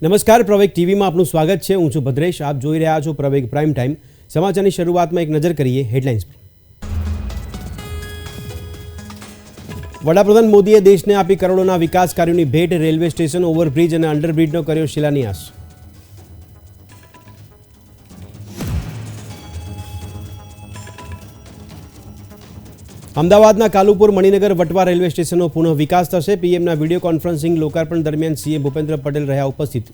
નમસ્કાર, પ્રવેગ ટીવીમાં આપનું સ્વાગત છે. હું છું ભદ્રેશ. આપ જોઈ રહ્યા છો પ્રવેગ પ્રાઇમ ટાઈમ. સમાચારની શરૂઆતમાં એક નજર કરીએ હેડલાઇન્સ પર. વડાપ્રધાન મોદીએ દેશને આપી કરોડોના વિકાસ કાર્યોની ભેટ. રેલવે સ્ટેશન, ઓવરબ્રિજ અને અંડરબ્રિજનો કર્યો શિલાન્યાસ. અમદાવાદના કાલુપુર, મણિનગર, વટવા રેલવે સ્ટેશનનો પુનઃ વિકાસ થશે. પીએમના વિડીયો કોન્ફરન્સિંગ લોકાર્પણ દરમિયાન સીએમ ભૂપેન્દ્ર પટેલ રહ્યા ઉપસ્થિત.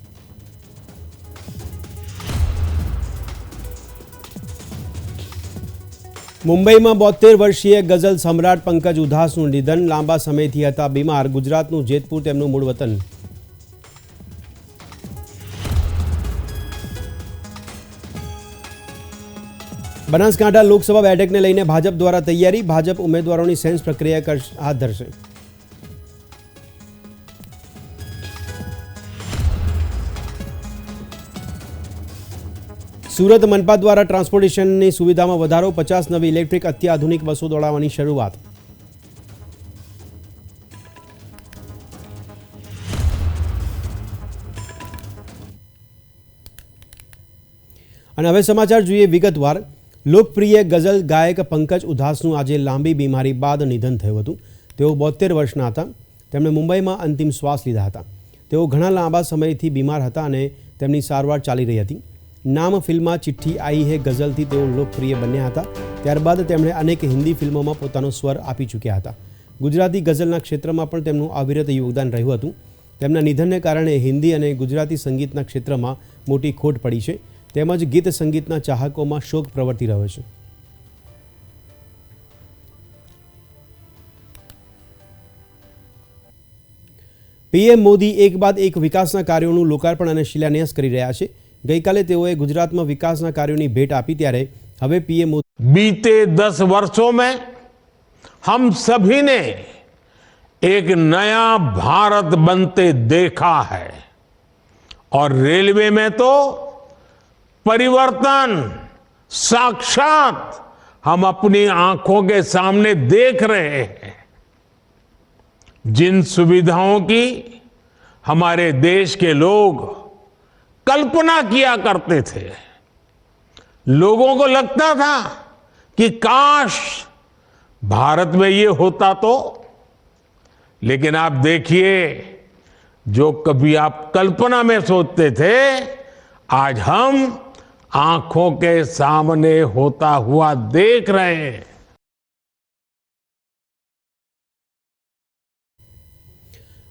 મુંબઈમાં 72 વર્ષીય ગઝલ સમ્રાટ પંકજ ઉધાસનું નિધન. લાંબા સમયથી હતા બીમાર. ગુજરાતનું જેતપુર તેમનું મૂળ વતન. બનાસકાંઠા લોકસભા બેઠકને લઈને ભાજપ દ્વારા તૈયારી. ભાજપ ઉમેદવારોની સેન્સ પ્રક્રિયા હાથ ધરશે. સુરત મનપા દ્વારા ટ્રાન્સપોર્ટેશનની સુવિધામાં વધારો. 50 નવી ઇલેક્ટ્રિક અત્યાધુનિક બસો દોડાવવાની શરૂઆત. અને હવે સમાચાર જોઈએ વિગતવાર. લોકપ્રિય ગઝલ ગાયક પંકજ ઉધાસનું આજે લાંબી બીમારી બાદ નિધન થયું હતું. તેઓ 72 વર્ષના હતા. તેમણે મુંબઈમાં અંતિમ શ્વાસ લીધા હતા. તેઓ ઘણા લાંબા સમયથી બીમાર હતા અને તેમની સારવાર ચાલી રહી હતી. નામ ફિલ્મમાં ચિઠ્ઠી આઈ હે ગઝલથી તેઓ લોકપ્રિય બન્યા હતા. ત્યારબાદ તેમણે અનેક હિન્દી ફિલ્મોમાં પોતાનો સ્વર આપી ચૂક્યા હતા. ગુજરાતી ગઝલના ક્ષેત્રમાં પણ તેમનું અવિરત યોગદાન રહ્યું હતું. તેમના નિધનને કારણે હિન્દી અને ગુજરાતી સંગીતના ક્ષેત્રમાં મોટી ખોટ પડી છે. તેમજ ગીત સંગીતના ચાહકોમાં શોક પ્રવર્તી રહ્યો છે. પીએમ મોદી એક બાદ એક વિકાસના કાર્યોનું લોકાર્પણ અને શિલાન્યાસ કરી રહ્યા છે. ગઈકાલે તેઓએ ગુજરાતમાં વિકાસના કાર્યોની ભેટ આપી. ત્યારે હવે પીએમ મોદી बीते 10 वर्षों में हम सभी ने एक नया भारत बनते देखा है और रेलवे में तो परिवर्तन साक्षात हम अपनी आंखों के सामने देख रहे हैं. जिन सुविधाओं की हमारे देश के लोग कल्पना किया करते थे, लोगों को लगता था कि काश भारत में ये होता तो. लेकिन आप देखिए, जो कभी आप कल्पना में सोचते थे, आज हम आंखों के सामने होता हुआ देख रहे हैं.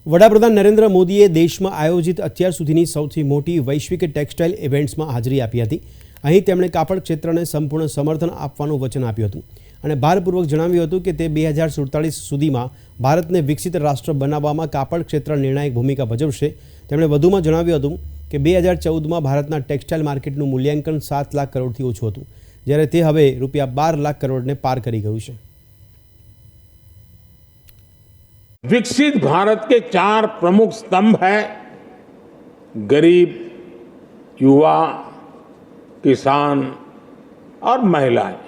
વડાપ્રધાન નરેન્દ્ર મોદીએ દેશમાં આયોજિત અત્યાર સુધીની સૌથી મોટી વૈશ્વિક ટેક્સટાઇલ ઇવેન્ટ્સમાં હાજરી આપી હતી. અહીં તેમણે કાપડ ક્ષેત્રને સંપૂર્ણ સમર્થન આપવાનું વચન આપ્યું હતું અને ભારપૂર્વક જણાવ્યું હતું કે તે 2047 સુધીમાં ભારતને વિકસિત રાષ્ટ્ર બનાવવામાં કાપડ ક્ષેત્ર નિર્ણાયક ભૂમિકા ભજવશે. તેમણે વધુમાં જણાવ્યું હતું કે 2014માં ભારતના ટેક્સટાઇલ માર્કેટનું મૂલ્યાંકન 7 લાખ કરોડથી ઓછું હતું, જ્યારે તે હવે રૂપિયા 12 લાખ કરોડને પાર કરી ગયું છે. विकसित भारत के 4 प्रमुख स्तंभ हैं: गरीब, युवा, किसान और महिलाएं.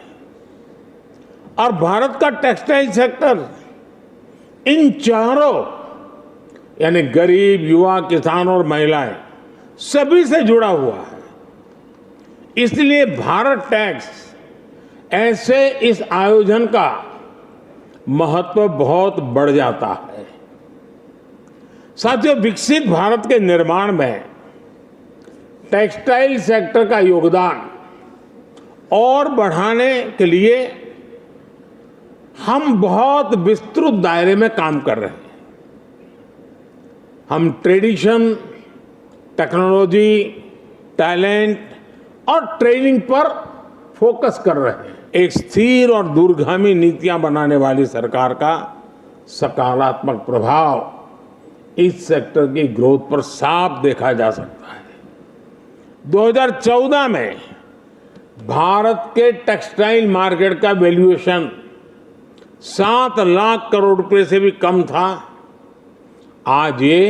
और भारत का टेक्सटाइल सेक्टर इन चारों यानी गरीब, युवा, किसान और महिलाएं सभी से जुड़ा हुआ है. इसलिए भारत टैक्स ऐसे इस आयोजन का महत्व बहुत बढ़ जाता है. साथियों, विकसित भारत के निर्माण में टेक्सटाइल सेक्टर का योगदान और बढ़ाने के लिए हम बहुत विस्तृत दायरे में काम कर रहे हैं. हम ट्रेडिशन, टेक्नोलॉजी, टैलेंट और ट्रेनिंग पर फोकस कर रहे हैं. एक स्थिर और दूरगामी नीतियां बनाने वाली सरकार का सकारात्मक प्रभाव इस सेक्टर की ग्रोथ पर साफ देखा जा सकता है. 2014 में भारत के टेक्सटाइल मार्केट का वैल्यूएशन 7 लाख करोड़ रुपए से भी कम था. आज ये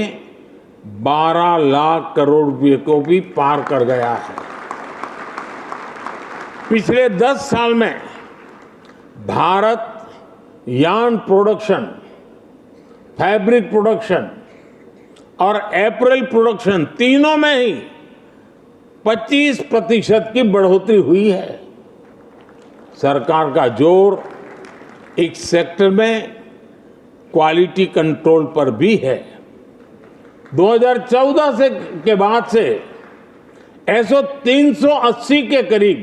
12 लाख करोड़ रुपए को भी पार कर गया है. पिछले 10 साल में Bharat yarn production, fabric production और अप्रैल प्रोडक्शन तीनों में ही 25% की बढ़ोतरी हुई है। सरकार का जोर एक सेक्टर में क्वालिटी कंट्रोल पर भी है। 2014 से के बाद से ऐसो 380 के करीब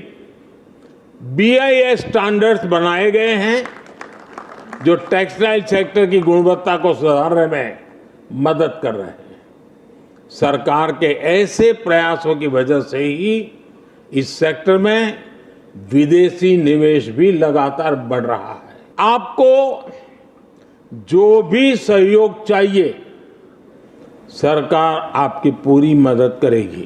BIS स्टैंडर्ड्स बनाए गए हैं जो टेक्सटाइल सेक्टर की गुणवत्ता को सुधारने में मदद कर रहे हैं। सरकार के ऐसे प्रयासों की वजह से ही इस सेक्टर में विदेशी निवेश भी लगातार बढ़ रहा है। आपको जो भी सहयोग चाहिए सरकार आपकी पूरी मदद करेगी।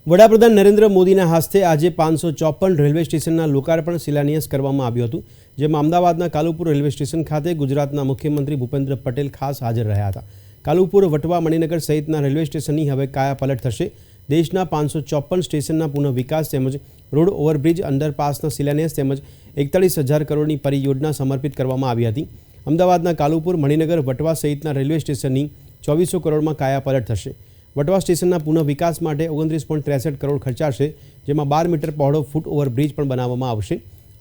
વડાપ્રધાન નરેન્દ્ર મોદીના હસ્તે આજે 554 રેલવે સ્ટેશનના લોકાર્પણ શિલાન્યાસ કરવામાં આવ્યો હતું, જેમાં અમદાવાદના કાલુપુર રેલવે સ્ટેશન ખાતે ગુજરાતના મુખ્યમંત્રી ભૂપેન્દ્ર પટેલ ખાસ હાજર રહ્યા હતા. કાલુપુર, વટવા, મણિનગર સહિતના રેલવે સ્ટેશનની હવે કાયાપલટ થશે. દેશના 554 સ્ટેશનના પુનઃ વિકાસ તેમજ રોડ ઓવરબ્રિજ, અંડરપાસના શિલાન્યાસ તેમજ 41,000 કરોડની પરિયોજના સમર્પિત કરવામાં આવી હતી. અમદાવાદના કાલુપુર, મણિનગર, વટવા સહિતના રેલવે સ્ટેશનની 2400 કરોડમાં કાયાપલટ થશે. વટવા સ્ટેશનના પુનઃ વિકાસ માટે 29.63 કરોડ ખર્ચાશે, જેમાં 12 મીટર પહોળો ફૂટ ઓવરબ્રિજ પણ બનાવવામાં આવશે.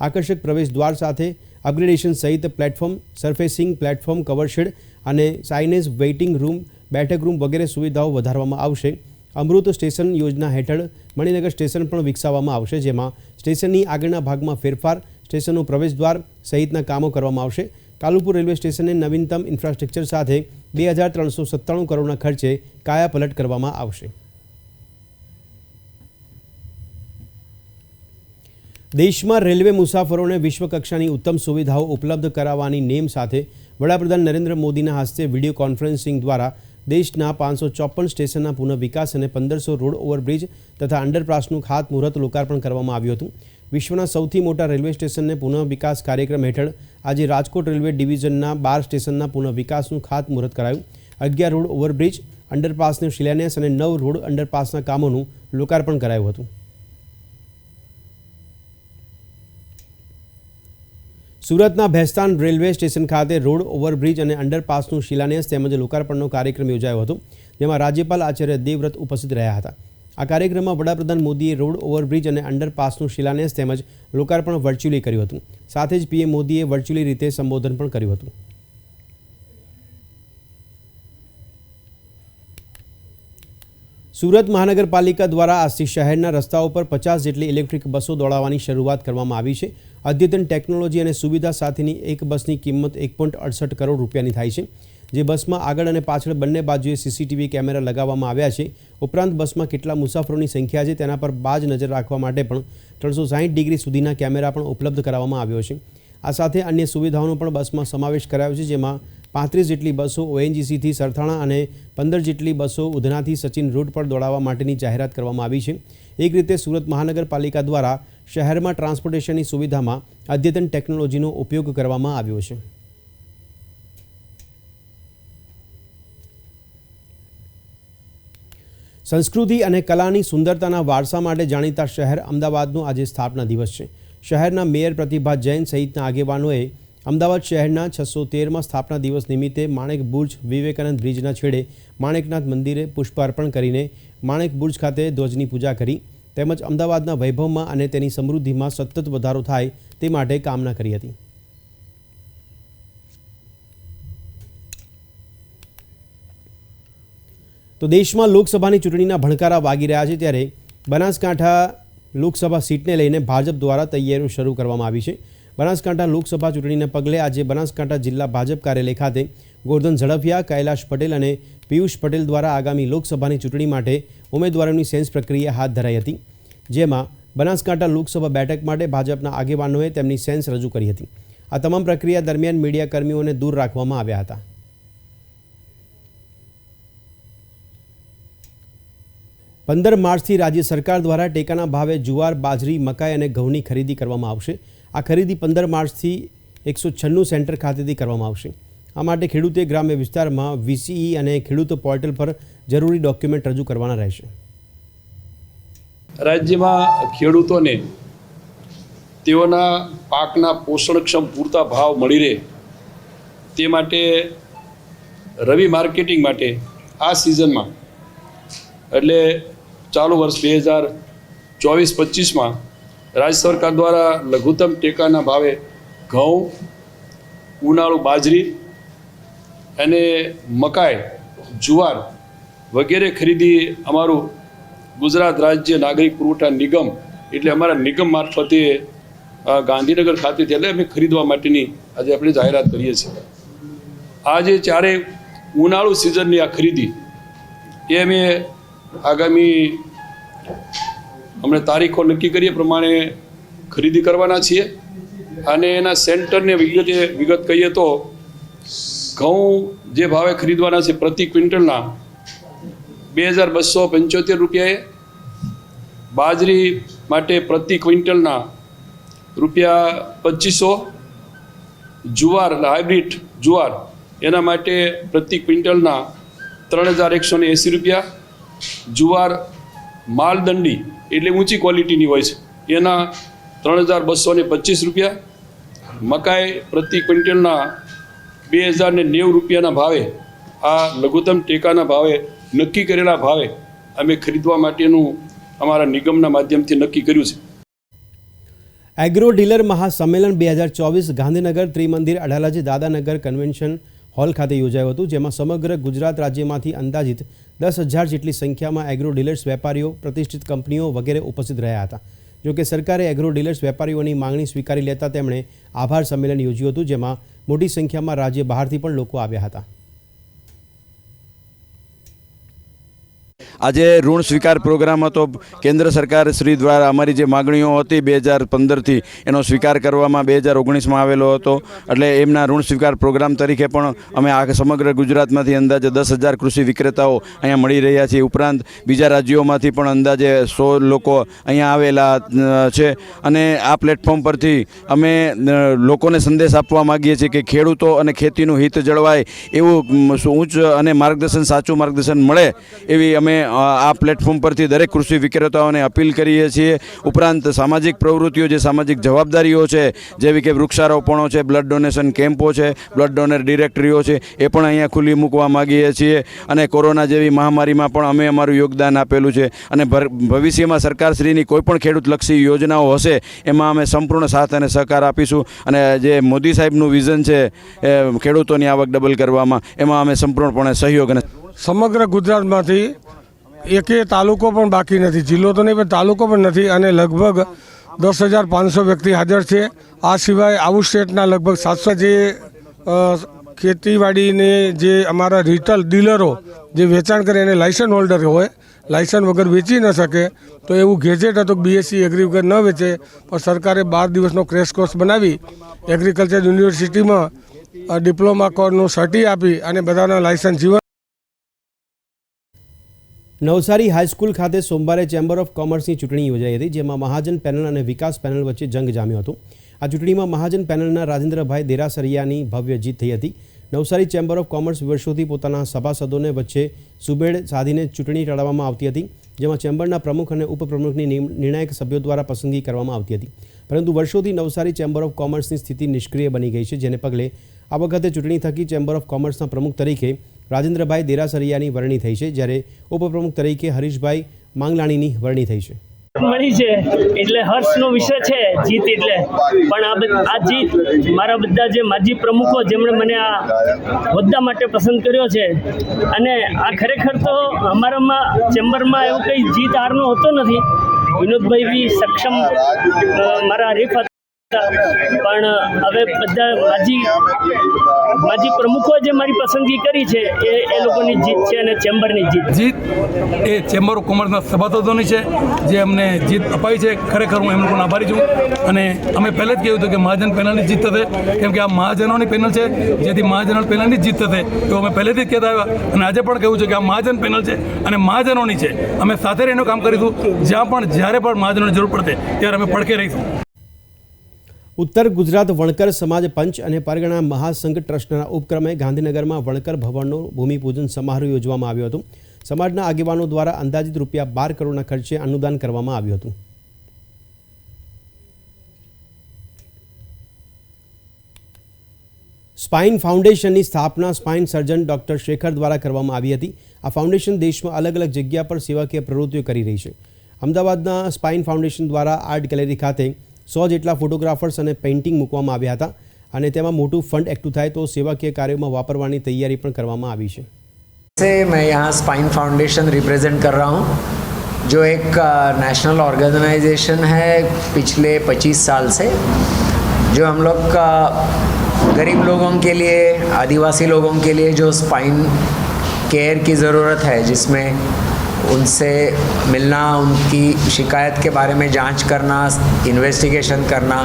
આકર્ષક પ્રવેશ દ્વાર સાથે અપગ્રેડેશન સહિત પ્લેટફોર્મ, સરફેસિંગ, પ્લેટફોર્મ કવરશેડ અને સાઇનેજ, વેઇટિંગ રૂમ, બેઠક રૂમ વગેરે સુવિધાઓ વધારવામાં આવશે. અમૃત સ્ટેશન યોજના હેઠળ મણિનગર સ્ટેશન પણ વિકસાવવામાં આવશે, જેમાં સ્ટેશનની આગળના ભાગમાં ફેરફાર, સ્ટેશનનું પ્રવેશદ્વાર સહિતના કામો કરવામાં આવશે. કાલુપુર રેલવે સ્ટેશનને નવીનતમ ઇન્ફ્રાસ્ટ્રક્ચર સાથે 2397 કરોડના ખર્ચે કાયાપલટ કરવામાં આવશે. દેશમાં રેલવે મુસાફરોને વિશ્વકક્ષાની ઉત્તમ સુવિધાઓ ઉપલબ્ધ કરાવવાની નેમ સાથે વડાપ્રધાન નરેન્દ્ર મોદીના હસ્તે વિડીયો કોન્ફરન્સિંગ દ્વારા દેશના 554 સ્ટેશનના પુનઃ વિકાસ અને 1500 રોડ ઓવરબ્રિજ તથા અંડરપાસનું ખાતમુહૂર્ત લોકાર્પણ કરવામાં આવ્યું હતું. વિશ્વના સૌથી મોટા રેલવે સ્ટેશનને પુનઃ વિકાસ કાર્યક્રમ હેઠળ આજે રાજકોટ રેલવે ડિવિઝનના 12 સ્ટેશનના પુનઃ વિકાસનું ખાતમુહૂર્ત કરાયું. 11 રોડ ઓવરબ્રિજ, અંડરપાસનો શિલાન્યાસ અને 9 રોડ અંડરપાસના કામોનું લોકાર્પણ કરાયું હતું. સુરતના ભેસ્તાન રેલવે સ્ટેશન ખાતે રોડ ઓવરબ્રિજ અને અંડરપાસનું શિલાન્યાસ તેમજ લોકાર્પણનો કાર્યક્રમ યોજાયો હતો, જેમાં રાજ્યપાલ આચાર્ય દેવવ્રત ઉપસ્થિત રહ્યા હતા. આ કાર્યક્રમમાં વડાપ્રધાન મોદીએ રોડ ઓવરબ્રિજ અને અંડરપાસનું શિલાન્યાસ તેમજ લોકાર્પણ વર્ચ્યુઅલી કર્યું હતું. સાથે જ પીએમ મોદીએ વર્ચ્યુઅલી રીતે સંબોધન પણ કર્યું હતું. સુરત મહાનગરપાલિકા દ્વારા આજથી શહેરના રસ્તાઓ પર 50 જેટલી ઇલેક્ટ્રિક બસો દોડાવવાની શરૂઆત કરવામાં આવી છે. અદ્યતન ટેકનોલોજી અને સુવિધા સાથેની એક બસની કિંમત 1.68 કરોડ રૂપિયાની થાય છે, જે બસમાં આગળ અને પાછળ બંને બાજુએ સીસીટીવી કેમેરા લગાવવામાં આવ્યા છે. ઉપરાંત બસમાં કેટલા મુસાફરોની સંખ્યા છે તેના પર બાજ નજર રાખવા માટે પણ 360 ડિગ્રી સુધીના કેમેરા પણ ઉપલબ્ધ કરાવવામાં આવ્યો છે. આ સાથે અન્ય સુવિધાઓનો પણ બસમાં સમાવેશ કરાયો છે, જેમાં 35 જેટલી બસો ONGCથી સરથાણા અને 15 જેટલી બસો ઉધનાથી સચિન રૂટ પર દોડાવવા માટેની જાહેરાત કરવામાં આવી છે. એક રીતે સુરત મહાનગરપાલિકા દ્વારા શહેરમાં ટ્રાન્સપોર્ટેશનની સુવિધામાં અદ્યતન ટેકનોલોજીનો ઉપયોગ કરવામાં આવ્યો છે. સંસ્કૃતિ અને કલાની સુંદરતાના વારસા માટે જાણીતા શહેર અમદાવાદનો આજે સ્થાપના દિવસ છે. શહેરના મેયર પ્રતિભા જૈન સહિતના આગેવાનોએ અમદાવાદ શહેરના 613માં સ્થાપના દિવસ નિમિત્તે માણેક બુર્જ, વિવેકાનંદ બ્રિજના છેડે માણેકનાથ મંદિરે પુષ્પ અર્પણ કરીને માણેક બુર્જ ખાતે ધ્વજની પૂજા કરી તેમજ અમદાવાદના વૈભવમાં અને તેની સમૃદ્ધિમાં સતત વધારો થાય તે માટે કામના કરી હતી. તો દેશમાં લોકસભાની ચૂંટણીના ભણકારા વાગી રહ્યા છે, ત્યારે બનાસકાંઠા લોકસભા સીટને લઈને ભાજપ દ્વારા તૈયારીઓ શરૂ કરવામાં આવી છે. બનાસકાંઠા લોકસભા ચૂંટણીને પગલે આજે બનાસકાંઠા જિલ્લા ભાજપ કાર્યાલય ખાતે ગોરધન ઝડફિયા, કૈલાશ પટેલ અને પિયુષ પટેલ દ્વારા આગામી લોકસભાની ચૂંટણી માટે ઉમેદવારોની સેન્સ પ્રક્રિયા હાથ ધરાઈ હતી, જેમાં બનાસકાંઠા લોકસભા બેઠક માટે ભાજપના આગેવાનોએ તેમની સેન્સ રજૂ કરી હતી. આ તમામ પ્રક્રિયા દરમિયાન મીડિયા કર્મીઓને દૂર રાખવામાં આવ્યા હતા. પંદર માર્ચથી રાજ્ય સરકાર દ્વારા ટેકાના ભાવે જુવાર, બાજરી, મકાઈ અને ઘઉંની ખરીદી કરવામાં આવશે. આ ખરીદી 15 માર્ચથી 196 સેન્ટર ખાતેથી કરવામાં આવશે. આ માટે ખેડૂતે ગ્રામ્ય વિસ્તારમાં VCE અને ખેડૂત પોર્ટલ પર જરૂરી ડોક્યુમેન્ટ રજૂ કરવાના રહેશે. રાજ્યમાં ખેડૂતોને તેઓના પાકના પોષણક્ષમ પૂરતા ભાવ મળી રહે તે માટે રવિ માર્કેટિંગ માટે આ સિઝનમાં એટલે ચાલુ વર્ષ 2024-25માં રાજ્ય સરકાર દ્વારા લઘુત્તમ ટેકાના ભાવે ઘઉં, ઉનાળુ બાજરી અને મકાઈ, જુવાર વગેરે ખરીદી અમારું ગુજરાત રાજ્ય નાગરિક પુરવઠા નિગમ એટલે અમારા નિગમ મારફતે ગાંધીનગર ખાતેથી એટલે અમે ખરીદવા માટેની આજે આપણે જાહેરાત કરીએ છીએ. આજે ચારે ઉનાળુ સિઝનની આ ખરીદી એ અમે આગામી અમને તારીખો નક્કી કરીએ પ્રમાણે ખરીદી કરવાના છીએ. અને એના સેન્ટરને વિગત કહીએ તો ઘઉં જે ભાવે ખરીદવાના છે પ્રતિ ક્વિન્ટલના 2275 રૂપિયાએ, બાજરી માટે પ્રતિ ક્વિન્ટલના ₹2500, જુવાર હાઇબ્રિડ જુવાર એના માટે પ્રતિ ક્વિન્ટલના 3180 રૂપિયા, જુવાર માલદંડી એટલે ઊંચી ક્વોલિટીની હોય છે એના 3225 રૂપિયા, મકાઈ પ્રતિ ક્વિન્ટલના 2090 રૂપિયાના ભાવે આ લઘુત્તમ ટેકાના ભાવે નક્કી કરેલા ભાવે અમે ખરીદવા માટેનું અમારા નિગમના માધ્યમથી નક્કી કર્યું છે. એગ્રો ડીલર મહાસંમેલન 2024 ગાંધીનગર ત્રિમંદિર અડાલજ દાદાનગર કન્વેન્શન હોલ ખાતે યોજાયું હતું, જેમાં સમગ્ર ગુજરાત રાજ્યમાંથી અંદાજિત 10,000 જેટલી સંખ્યામાં એગ્રો ડીલર્સ, વેપારીઓ, પ્રતિષ્ઠિત કંપનીઓ વગેરે ઉપસ્થિત રહ્યા હતા. જોકે સરકારે એગ્રો ડીલર્સ વેપારીઓની માંગણી સ્વીકારી લેતા તેમણે આભાર સંમેલન યોજ્યું હતું, જેમાં મોટી સંખ્યામાં રાજ્ય બહારથી પણ લોકો આવ્યા હતા. આજે ઋણ સ્વીકાર પ્રોગ્રામ હતો. કેન્દ્ર સરકાર શ્રી દ્વારા અમારી જે માગણીઓ હતી 2015થી એનો સ્વીકાર કરવામાં 2019માં આવેલો હતો. એટલે એમના ઋણ સ્વીકાર પ્રોગ્રામ તરીકે પણ અમે આ સમગ્ર ગુજરાતમાંથી અંદાજે 10,000 કૃષિ વિક્રેતાઓ અહીંયા મળી રહ્યા છીએ. ઉપરાંત બીજા રાજ્યોમાંથી પણ અંદાજે 100 લોકો અહીંયા આવેલા છે. અને આ પ્લેટફોર્મ પરથી અમે લોકોને સંદેશ આપવા માગીએ છીએ કે ખેડૂતો અને ખેતીનું હિત જળવાય એવું ઉચ્ચ અને માર્ગદર્શન, સાચું માર્ગદર્શન મળે એવી અમે આ પ્લેટફોર્મ પરથી દરેક કૃષિ વિક્રેતાઓને અપીલ કરીએ છીએ. ઉપરાંત સામાજિક પ્રવૃત્તિઓ, જે સામાજિક જવાબદારીઓ છે જેવી કે વૃક્ષારોપણો છે, બ્લડ ડોનેશન કેમ્પો છે, બ્લડ ડોનર ડિરેક્ટરીઓ છે, એ પણ અહીંયા ખુલ્લી મૂકવા માગીએ છીએ. અને કોરોના જેવી મહામારીમાં પણ અમે અમારું યોગદાન આપેલું છે. અને ભવિષ્યમાં સરકારશ્રીની કોઈપણ ખેડૂતલક્ષી યોજનાઓ હશે એમાં અમે સંપૂર્ણ સાથ અને સહકાર આપીશું. અને જે મોદી સાહેબનું વિઝન છે ખેડૂતોની આવક ડબલ કરવામાં, એમાં અમે સંપૂર્ણપણે સહયોગ અને સમગ્ર ગુજરાતમાંથી એકે તાલુકો પણ બાકી નથી, જિલ્લો તો નહીં પણ તાલુકો પણ નથી. અને લગભગ 10,500 વ્યક્તિ હાજર છે. આ સિવાય આઉટ સ્ટેટના લગભગ 700 જે ખેતીવાડીને જે અમારા રિટેલ ડીલરો જે વેચાણ કરે એને લાયસન્સ હોલ્ડર હોય, લાયસન્સ વગર વેચી ન શકે. તો એવું ગેજેટ હતું બીએસસી એગ્રી વગર ન વેચે, પણ સરકારે 12 દિવસનો ક્રેશ કોર્સ બનાવી એગ્રીકલ્ચર યુનિવર્સિટીમાં ડિપ્લોમા કોર્સનું સર્ટી આપી અને બધાના લાયસન્સ જીવન. નવસારી હાઈસ્કૂલ ખાતે સોમવારે ચેમ્બર ઓફ કોમર્સની ચૂંટણી યોજાઈ હતી, જેમાં મહાજન પેનલ અને વિકાસ પેનલ વચ્ચે જંગ જામ્યો હતો. આ ચૂંટણીમાં મહાજન પેનલના રાજેન્દ્રભાઈ દેરાસરિયાની ભવ્ય જીત થઈ હતી. નવસારી ચેમ્બર ઓફ કોમર્સ વર્ષોથી પોતાના સભાસદોને વચ્ચે સુબેડ સાધીને ચૂંટણી લડાવવામાં આવતી હતી, જેમાં ચેમ્બરના પ્રમુખ અને ઉપપ્રમુખની નિર્ણાયક સભ્યો દ્વારા પસંદગી કરવામાં આવતી હતી. પરંતુ વર્ષોથી નવસારી ચેમ્બર ઓફ કોમર્સની સ્થિતિ નિષ્ક્રિય બની ગઈ છે, જેને પગલે આ વખતે ચૂંટણી થકી ચેમ્બર ઓફ કોમર્સના પ્રમુખ તરીકે રાજેન્દ્રભાઈ દેરાસરિયાની વરણી થઈ છે, જ્યારે ઉપપ્રમુખ તરીકે હરીશભાઈ માંગલાણીની વરણી થઈ છે. મળી છે એટલે હર્ષનો વિષય છે જીત એટલે. પણ આ જીત મારા બધા જે માજી પ્રમુખો જેમણે મને આ હોદ્દા માટે પસંદ કર્યો છે, અને આ ખરેખર તો અમારામાં ચેમ્બરમાં એવું કંઈ જીત હારનો હોતો નથી. વિનોદભાઈ બી સક્ષમ મારા હરીફ હતા, પણ હવે બધા માજી પ્રમુખો જે મારી પસંદગી કરી છે એ લોકોની જીત છે અને ચેમ્બરની જીત એ ચેમ્બર ઓફ કોમર્સના સભાસદોની છે જે અમને જીત અપાવી છે. ખરેખર હું એમ લોકોનો આભારી છું. અને અમે પહેલાં જ કહ્યું હતું કે મહાજન પેનલની જીત થશે, કેમ કે આ મહાજનોની પેનલ છે, જેથી મહાજનો પેનલની જીત થશે એવું અમે પહેલેથી જ કહેતા આવ્યા. અને આજે પણ કહ્યું છે કે આ મહાજન પેનલ છે અને મહાજનોની છે. અમે સાથે રહીને કામ કરીશું. જ્યાં પણ જ્યારે પણ મહાજનોની જરૂર પડશે ત્યારે અમે પડખે રહીશું. ઉત્તર ગુજરાત વણકર સમાજ પંચ અને પરગણા મહાસંઘ ટ્રસ્ટના ઉપક્રમે ગાંધીનગરમાં વણકર ભવનનો ભૂમિપૂજન સમારોહ યોજવામાં આવ્યો હતો. સમાજના આગેવાનો દ્વારા અંદાજિત ₹12 કરોડના ખર્ચે અનુદાન કરવામાં આવ્યું હતું. સ્પાઇન ફાઉન્ડેશનની સ્થાપના સ્પાઇન સર્જન ડૉક્ટર શેખર દ્વારા કરવામાં આવી હતી. આ ફાઉન્ડેશન દેશમાં અલગ અલગ જગ્યા પર સેવાકીય પ્રવૃત્તિઓ કરી રહી છે. અમદાવાદના સ્પાઇન ફાઉન્ડેશન દ્વારા આર્ટ ગેલેરી ખાતે 100 જેટલા ફોટોગ્રાફર્સ અને પેઇન્ટિંગ મૂકવામાં આવ્યા હતા અને તેમાં મોટું ફંડ એકઠું થાય તો સેવાકીય કાર્યોમાં વાપરવાની તૈયારી પણ કરવામાં આવી છે. मैं यहाँ स्पाइन फाउंडेशन रिप्रेजेंट कर रहा हूँ, जो एक नेशनल ऑर्गेनाइजेशन है पिछले 25 साल से, जो हम लोग का गरीब लोगों के लिए, आदिवासी लोगों के लिए जो स्पाइन केयर की ज़रूरत है, जिसमें उनसे मिलना, उनकी शिकायत के बारे में जांच करना, इन्वेस्टिगेशन करना,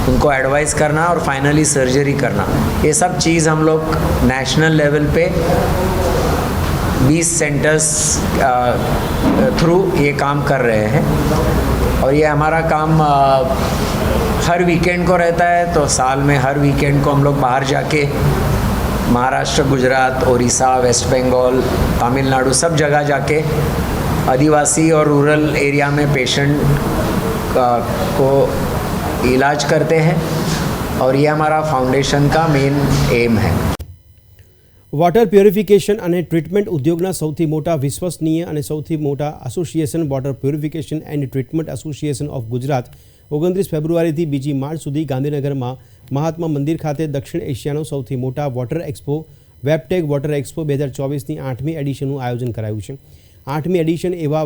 उनको एडवाइस करना और फाइनली सर्जरी करना, ये सब चीज़ हम लोग नेशनल लेवल पे 20 सेंटर्स थ्रू ये काम कर रहे हैं. और ये हमारा काम हर वीकेंड को रहता है, तो साल में हर वीकेंड को हम लोग बाहर जाके महाराष्ट्र, गुजरात, उड़ीसा, वेस्ट बंगाल, तमिलनाडु सब जगह जाके आदिवासी और रूरल एरिया में पेशेंट को इलाज करते हैं. और ये हमारा फाउंडेशन का मेन एम है. વોટર પ્યોરિફિકેશન અને ટ્રીટમેન્ટ ઉદ્યોગના સૌથી મોટા વિશ્વસનીય અને સૌથી મોટા association water purification and treatment association of Gujarat 29 ફેબ્રુઆરીથી 2 March સુધી ગાંધીનગરમાં મહાત્મા મંદિર ખાતે દક્ષિણ એશિયાનો સૌથી મોટા વોટર એક્સપો વેબટેક વોટર એક્સપો 2024ની 8મી એડિશનનું આયોજન કરાયું છે. 8મી એડિશન એવા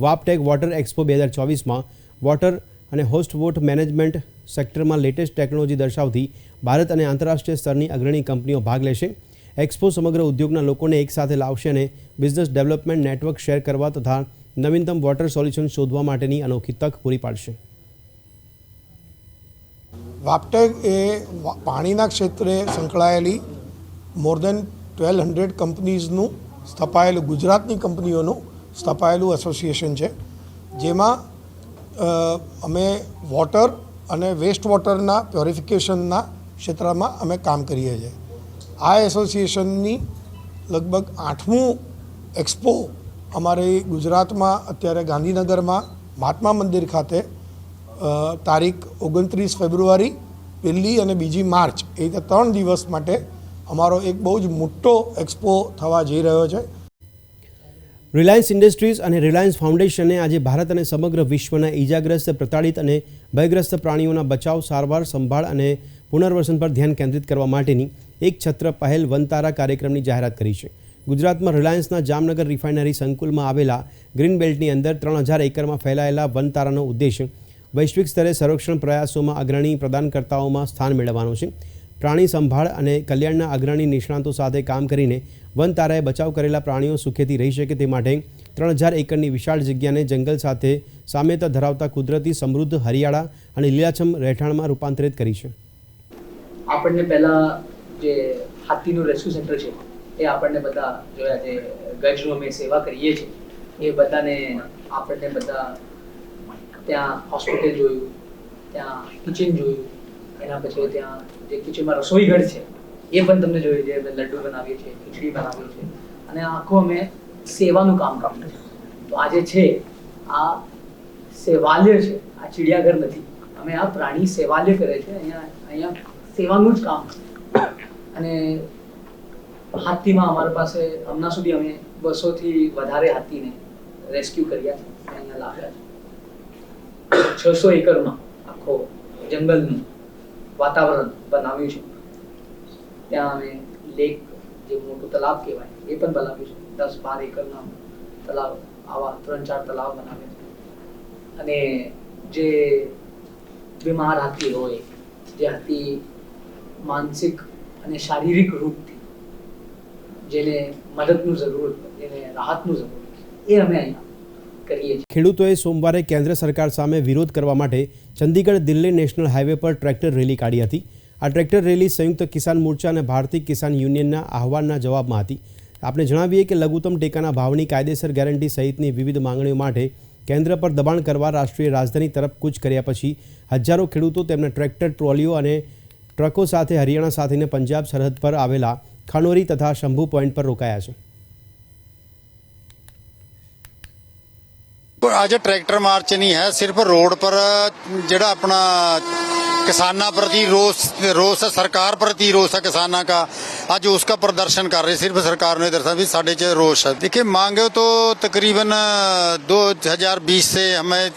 વાપટેક વોટર એક્સપો 2024માં વોટર અને હોસ્ટ વોટ મેનેજમેન્ટ સેક્ટરમાં લેટેસ્ટ ટેકનોલોજી દર્શાવતી ભારત અને આંતરરાષ્ટ્રીય સ્તરની અગ્રણી કંપનીઓ ભાગ લેશે. એક્સપો સમગ્ર ઉદ્યોગના લોકોને એકસાથે લાવશે અને બિઝનેસ ડેવલપમેન્ટ નેટવર્ક શેર કરવા તથા નવીનતમ વોટર સોલ્યુશન શોધવા માટેની અનોખી તક પૂરી પાડશે. વાપટેક એ પાણીના ક્ષેત્રે સંકળાયેલી મોર દેન 1200 કંપનીઝનું સ્થપાયેલું, ગુજરાતની કંપનીઓનું સ્થપાયેલું એસોસિએશન છે, જેમાં અમે વોટર અને વેસ્ટ વોટરના પ્યોરિફિકેશનના ક્ષેત્રમાં અમે કામ કરીએ છીએ. આ એસોસિએશનની લગભગ 8મું એક્સપો અમારે ગુજરાતમાં અત્યારે ગાંધીનગરમાં મહાત્મા મંદિર ખાતે તારીખ 29 ફેબ્રુઆરી, 1 અને 2 માર્ચ એ રીતે 3 દિવસ માટે અમારો એક બહુ જ મોટો એક્સપો થવા જઈ રહ્યો છે. રિલાયન્સ ઇન્ડસ્ટ્રીઝ અને રિલાયન્સ ફાઉન્ડેશને આજે ભારત અને સમગ્ર વિશ્વના ઈજાગ્રસ્ત, પ્રતાડિત અને ભયગ્રસ્ત પ્રાણીઓના બચાવ, સારવાર, સંભાળ અને પુનર્વસન પર ધ્યાન કેન્દ્રિત કરવા માટેની એક છત્ર પહેલ વનતારા કાર્યક્રમની જાહેરાત કરી છે. ગુજરાતમાં રિલાયન્સના જામનગર રિફાઇનરી સંકુલમાં આવેલા ગ્રીન બેલ્ટની અંદર 3000 એકરમાં ફેલાયેલા વનતારાનો ઉદ્દેશ વૈશ્વિક સ્તરે સંરક્ષણ પ્રયાસોમાં અગ્રણી પ્રદાનકર્તાઓમાં સ્થાન મેળવવાનો છે. પ્રાણી સંભાળ અને કલ્યાણના અગ્રણી નિષ્ણાતો સાથે કામ કરીને વનતારાએ બચાવ કરેલા પ્રાણીઓ સુખેથી રહી શકે તે માટે 3000 એકરની વિશાળ જગ્યાને જંગલ સાથે સામ્યતા ધરાવતા કુદરતી, સમૃદ્ધ, હરિયાળા અને લીલાછમ રહેઠાણમાં રૂપાંતરિત કરી છે. આપણને પહેલાં જે હાથીનું રેસ્ક્યુ સેન્ટર છે એ આપણને બધા જોયા, જે ગજનું અમે સેવા કરીએ છીએ એ બધાને આપણને બધા ત્યાં હોસ્પિટલ જોયું, ત્યાં કિચન જોયું, એના પછી ત્યાં જે કિચનમાં રસોઈઘર છે એ પણ તમને જોયું, જે અમે લડ્ડુ બનાવીએ છીએ, ખીચડી બનાવીએ છીએ, અને આખું અમે સેવાનું કામ કરીએ છીએ. તો આજે છે આ સેવાલય છે, આ ચિડિયાઘર નથી. અમે આ પ્રાણી સેવાલય કરે છે, અહીંયા સેવાનું જ કામ. અને હાથીમાં અમારી પાસે હમણાં સુધી અમે 200થી વધારે હાથીને રેસ્ક્યુ કર્યા છે, અહીંયા લાવ્યા છે. 600 એકરમાં આખો જંગલનું વાતાવરણ બનાવ્યું છે. ત્યાં અમે લેક, જે મોટું તલાવ કહેવાય, એ પણ બનાવ્યું છે. 10-12 એકરના તલાવ, આવા 3-4 તલાવ બનાવ્યા છે. અને જે બીમાર હાથી હોય, જે હાથી માનસિક અને શારીરિક રૂપથી જેને મદદનું જરૂર હોય, જેને રાહતનું જરૂર હોય, એ અમે અહીંયા કરીએ છીએ. ખેડૂતોએ સોમવારે કેન્દ્ર સરકાર સામે વિરોધ કરવા માટે ચંદીગઢ દિલ્હી નેશનલ હાઈવે પર ટ્રેક્ટર રેલી કાઢી હતી. આ ટ્રેક્ટર રેલી સંયુક્ત કિસાન મોરચા અને ભારતીય કિસાન યુનિયનના આહવાનના જવાબમાં હતી. આપણે જણાવીએ કે લઘુત્તમ ટેકાના ભાવની કાયદેસર ગેરંટી સહિતની વિવિધ માંગણીઓ માટે કેન્દ્ર પર દબાણ કરવા રાષ્ટ્રીય રાજધાની તરફ કૂચ કર્યા પછી હજારો ખેડૂતો તેમના ટ્રેક્ટર, ટ્રોલીઓ અને ટ્રકો સાથે હરિયાણા સાથેને પંજાબ સરહદ પર આવેલા ખનોરી તથા શંભુ પોઈન્ટ પર રોકાયા છે. आज ट्रैक्टर मार्च नहीं है, सिर्फ रोड पर ਜਿਹੜਾ ਆਪਣਾ किसाना प्रति रोष है, सरकार प्रति रोष है किसाना का। आज उसका प्रदर्शन कर रहे, सिर्फ सरकार ने दर्शा भी साढ़े च रोष है। देखिए मांगे तो तकरीबन 2020 से हमें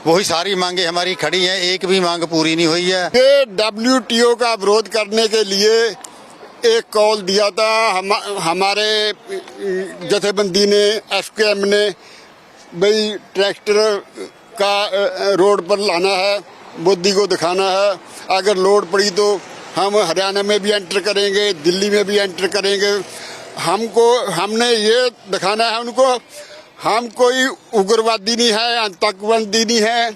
वही सारी मांगे हमारी खड़ी हैं, एक भी मांग पूरी नहीं हुई है। ये WTO का विरोध करने के लिए एक कॉल दिया था हमारे जथेबंदी ने, SKM ने, भाई ट्रैक्टर का रोड पर लाना है, मोदी को दिखाना है। अगर लोड पड़ी तो हम हरियाणा में भी एंटर करेंगे, दिल्ली में भी एंटर करेंगे। हमने ये दिखाना है उनको, हम कोई उग्रवादी नहीं है, आतंकवादी नहीं है,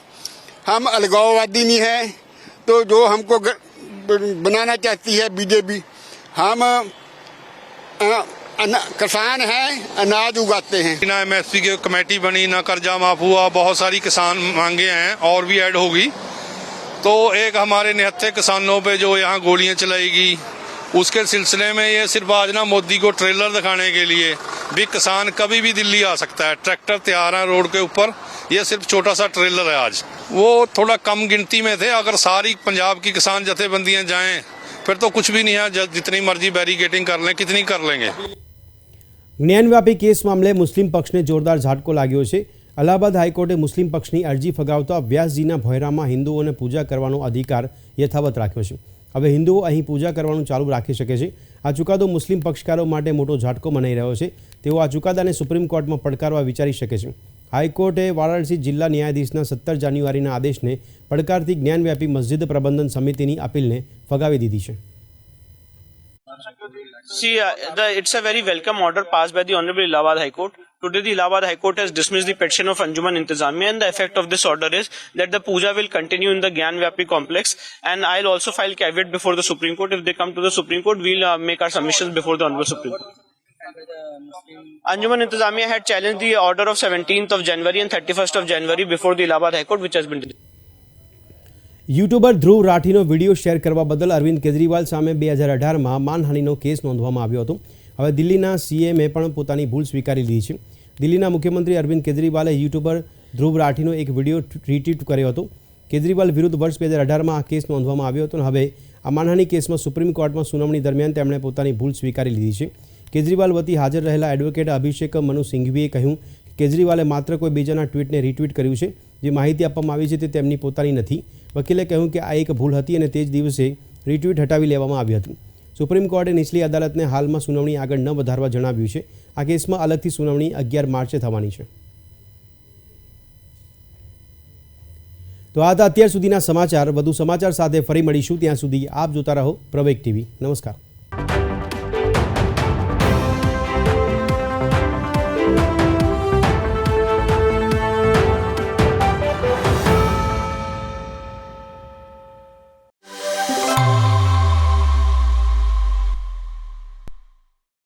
हम अलगाववादी नहीं है। तो जो हमको बनाना चाहती है बीजेपी, हम किसान हैं, अनाज उगाते हैं। ना MSP की कमेटी बनी, ना कर्जा माफ हुआ, बहुत सारी किसान मांगे हैं और भी ऐड होगी। तो एक हमारे निहत्थे किसानों पे जो यहाँ गोलियां चलाएगी, उसके सिलसिले में ये सिर्फ आज ना मोदी को ट्रेलर दिखाने के लिए भी किसान कभी भी दिल्ली आ सकता है, ट्रैक्टर तैयार है रोड के ऊपर। ये सिर्फ छोटा सा ट्रेलर है आज। वो थोड़ा कम गिनती में थे, अगर सारी पंजाब की किसान जथेबंदियां जाएं फिर तो कुछ भी नहीं है, जितनी मर्जी बैरिकेडिंग कर लें, कितनी कर लेंगे। જ્ઞાનવ્યાપી કેસ મામલે મુસ્લિમ પક્ષને જોરદાર ઝાટકો लाग्યો છે। અલ્હાબાદ હાઈકોર્ટે મુસ્લિમ પક્ષની અરજી ફગાવતા વ્યાસજીના ભોયરામાં હિન્દુઓને પૂજા કરવાનો અધિકાર યથાવત રાખ્યો છે। હવે હિન્દુઓ અહીં પૂજા કરવાનું ચાલુ રાખી શકે છે। આ ચુકાદો મુસ્લિમ પક્ષકારો માટે મોટો ઝાટકો મનાઈ રહ્યો છે। તેઓ આ ચુકાદાને સુપ્રીમ કોર્ટમાં પડકારવા વિચારી શકે છે। હાઈકોર્ટે વારાણસી જિલ્લા ન્યાયાધીશના 17 જાન્યુઆરીના આદેશને પડકારતી જ્ઞાનવ્યાપી મસ્જિદ પ્રબંધન સમિતિની અપીલને ફગાવી દીધી છે। See, it's a very welcome order passed by the Honorable Allahabad High Court. Today, the Allahabad High Court has dismissed the petition of Anjuman Intizamiya, and the effect of this order is that the puja will continue in the Gyan Vyapi complex. And I'll also file caveat before the Supreme Court. If they come to the Supreme Court, we'll make our submissions before the Honorable Supreme Court. Anjuman Intizamiya had challenged the order of 17th of January and 31st of January before the Allahabad High Court, which has been YouTuber Dhruv રાઠીનો video share કરવા બદલ અરવિંદ કેજરીવાલ સામે 2018માં માનહાનિનો case નોંધવામાં આવ્યો હતો। હવે દિલ્હીના CMએ પણ પોતાની ભૂલ સ્વીકારી લીધી છે। દિલ્હીના મુખ્યમંત્રી અરવિંદ કેજરીવાલે યુટ્યુબર ધ્રુવ રાઠીનો એક વિડીયો રીટ્વીટ કર્યો હતો। કેજરીવાલ વિરુદ્ધ વર્ષ 2018માં આ કેસ નોંધવામાં આવ્યો હતો અને હવે આ માનહાનિ કેસમાં સુપ્રીમ કોર્ટમાં સુનાવણી દરમિયાન તેમણે પોતાની ભૂલ સ્વીકારી લીધી છે। કેજરીવાલ વતી હાજર રહેલા એડવોકેટ અભિષેક મનુ સિંઘવીએ કહ્યું કે કેજરીવાલે માત્ર કોઈ બીજાના ટ્વીટને રીટ્વીટ કર્યું છે। જે માહિતી આપવામાં આવી છે તે તેમની પોતાની નથી। વકીલે કહ્યું કે આ એક ભૂલ હતી અને તે જ દિવસે રીટ્વીટ હટાવી લેવામાં આવ્યું હતું। સુપ્રીમ કોર્ટે નીચલી અદાલતને હાલમાં સુનાવણી આગળ ન વધારવા જણાવ્યું છે। આ કેસમાં અલગથી સુનાવણી 11 માર્ચે થવાની છે। તો આ હતા અત્યાર સુધીના સમાચાર। વધુ સમાચાર સાથે ફરી મળીશું। ત્યાં સુધી આપ જોતા રહો પ્રવેગ TV। નમસ્કાર।